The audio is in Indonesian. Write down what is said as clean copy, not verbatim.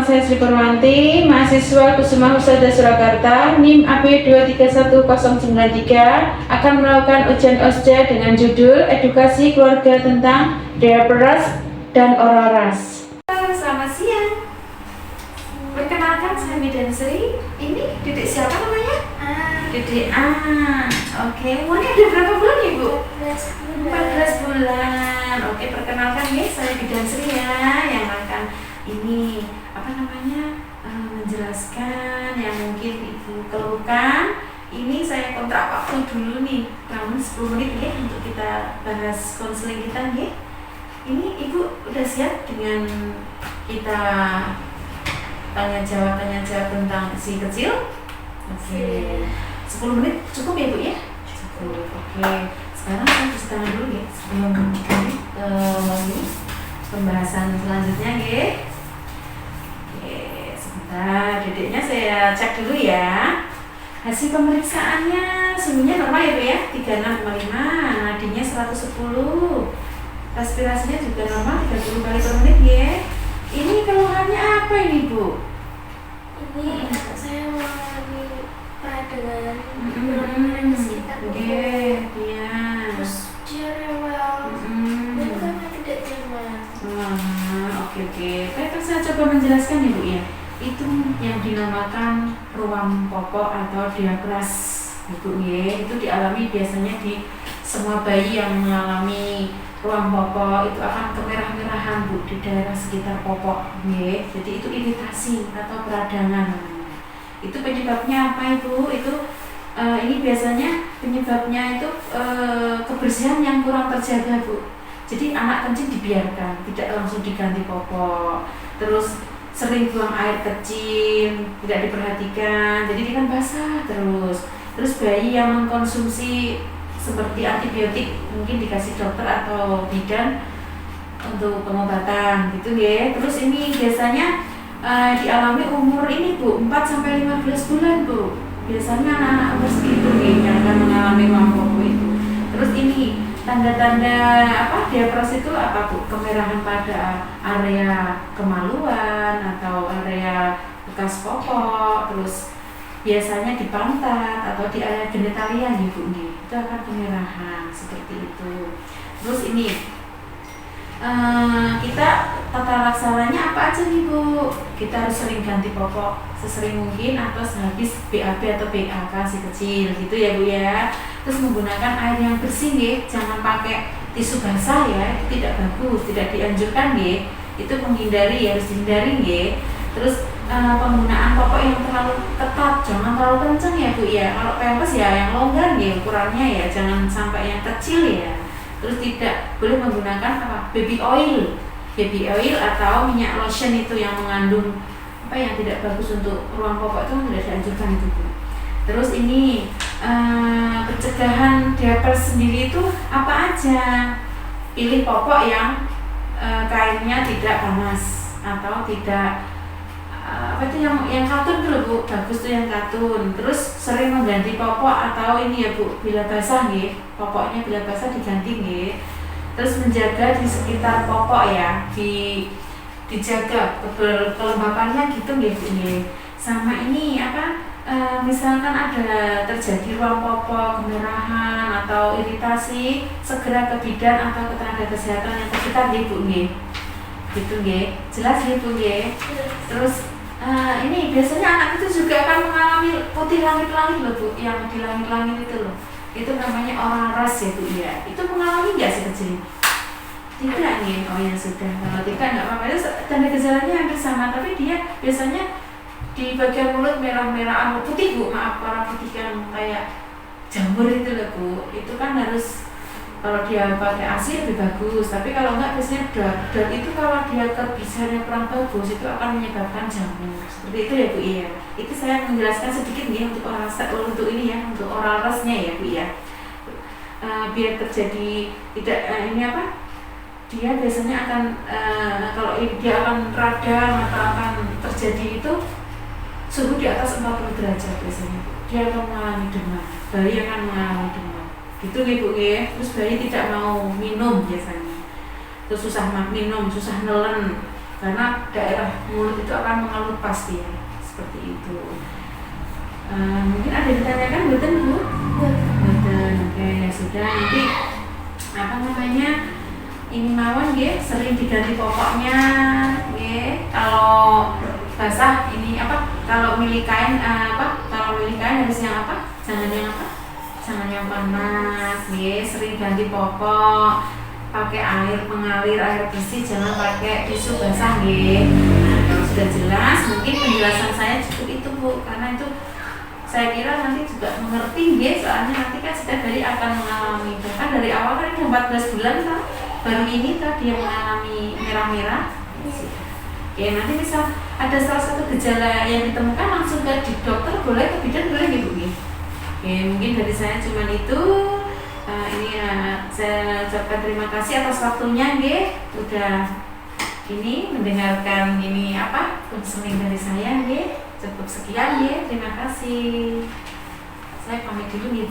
saya Sri Purwanti, mahasiswa Kusuma Husada Surakarta, NIM AB 231093 akan melakukan ujian OSJA dengan judul Edukasi Keluarga tentang Diabetes dan Oral Ras. Selamat siang. Perkenalkan, saya Midan Sri. Ini Dedek siapa namanya? Dedek A. Oke, umurnya ada berapa bulan Ibu? 14 bulan. Oke, perkenalkan ya, saya Midan Sri ya, yang akan ini menjelaskan yang mungkin Ibu keluhkan. Ini saya kontrak waktu dulu nih, namun 10 menit ya untuk kita bahas konseling kita ya. Ini Ibu udah siap dengan kita tanya jawab tentang si kecil? Oke. 10 menit cukup ya Bu ya? Cukup. Oke. Sekarang saya cuci tangan dulu ya sebelum pembahasan selanjutnya ya. Sebentar, dedeknya saya cek dulu ya. Hasil pemeriksaannya semuanya normal ya Bu ya, 36,5, nadinya 110, respirasinya juga normal 30 kali per menit ya. Ini keluhannya apa ini Bu? Ini anak saya mengalami peradangan sekitar Oke, iya. terus dia rewel, dia karena tidak nyaman. Oke. Baik, saya coba menjelaskan ya Bu ya. Itu yang dinamakan ruam popok atau diapras Ibu ya. Itu dialami biasanya di semua bayi yang mengalami ruam popok, itu akan kemerah-merahan Bu di daerah sekitar popok ya. Jadi itu iritasi atau peradangan. Itu penyebabnya apa Ibu? Itu ini biasanya penyebabnya itu kebersihan yang kurang terjaga Bu. Jadi anak kencing dibiarkan, tidak langsung diganti popok. Terus sering buang air kecil, tidak diperhatikan, jadi dia kan basah terus. Terus bayi yang mengkonsumsi seperti antibiotik, mungkin dikasih dokter atau bidan untuk pengobatan gitu ya. Terus ini biasanya dialami umur ini Bu, 4-15 bulan Bu. Biasanya anak-anak umur segitu yang akan mengalami ruam popok itu. Terus ini tanda-tanda diapras itu apa Bu? Kemerahan pada area kemaluan atau area bekas popok, terus biasanya di pantat atau di area genitalia nih Bu, itu akan kemerahan seperti itu. Terus ini kita tata laksananya apa aja nih Bu? Kita harus sering ganti popok sesering mungkin atau sehabis BAB atau BAK si kecil gitu ya Bu ya. Terus menggunakan air yang bersih ya, jangan pakai tisu basah ya, itu tidak bagus, tidak dianjurkan ya. Itu menghindari, harus dihindari ya. Terus penggunaan popok yang terlalu ketat, jangan terlalu kencang ya Bu ya. Kalau pampers ya yang longgar ya ukurannya ya, jangan sampai yang kecil ya. Terus tidak boleh menggunakan baby oil atau minyak lotion itu yang mengandung yang tidak bagus untuk ruang popok, itu tidak dianjurkan itu Bu. Terus ini pencegahan diapers sendiri itu apa aja? Pilih popok yang kainnya tidak panas atau tidak yang katun dulu Bu, bagus tuh yang katun. Terus sering mengganti popok atau ini ya Bu, bila basah nggih, popoknya bila basah diganti nggih. Terus menjaga di sekitar popok ya, dijaga kelembapannya gitu nggih Bu nggih. Sama ini misalkan ada terjadi ruam popok, kemerahan atau iritasi, segera ke bidan atau ke tenaga kesehatan yang terdekat nggih Bu nggih. Gitu nggih. Jelas nggih Bu nggih. Terus ini biasanya anak itu juga akan mengalami putih langit-langit loh Bu, yang di langit-langit itu loh. Itu namanya oral ras ya Bu ya. Itu mengalami nggak si kecil? Tidak nih. Oh ya sudah. Kalau tidak nggak apa-apa. Itu tanda gejalanya hampir sama, tapi dia biasanya di bagian mulut merah-merah, putih Bu, maaf, warna putih yang kayak jamur itu loh Bu. Itu kan harus, kalau dia pakai ASI lebih bagus, tapi kalau enggak biasanya dark itu kalau dia kebisaannya kurang bagus itu akan menyebabkan jamur. Seperti itu ya Bu ya. Itu saya menjelaskan sedikit nih untuk untuk oral rasnya ya Bu ya. Biar terjadi tidak dia biasanya akan kalau dia akan radang atau akan terjadi itu suhu di atas 40 derajat biasanya dia akan mengalami demam, bayi akan mengalami demam gitu nih Bu ya. Terus bayi tidak mau minum biasanya, terus susah minum, susah nelen, karena daerah mulut itu akan mengelupas dia seperti itu. Mungkin ada yang ditanyakan, betul Bu? Betul. Oke, ya sudah, nanti apa namanya, ini mawon ya sering diganti popoknya ya. Kalau basah ini apa, kalau milih kain kalau milih kain harus yang apa, jangan yang panas ya. Sering ganti popok, pakai air mengalir, air bersih, jangan pakai tisu basah ya. Nah, sudah jelas, mungkin penjelasan saya cukup itu Bu, karena itu saya kira nanti juga mengerti ya, soalnya nanti kan setiap hari akan mengalami, bahkan dari awal kan 14 bulan kan, baru ini tadi yang mengalami merah-merah. Oke, nanti misal ada salah satu gejala yang ditemukan, langsung ke dokter, boleh ke bidan, boleh gitu. Oke, mungkin dari saya cuma itu. Saya ucapkan terima kasih atas waktunya nggih, udah ini mendengarkan ini apa konseling dari saya nggih. Cukup sekian ya, terima kasih. Saya pamit dulu nih.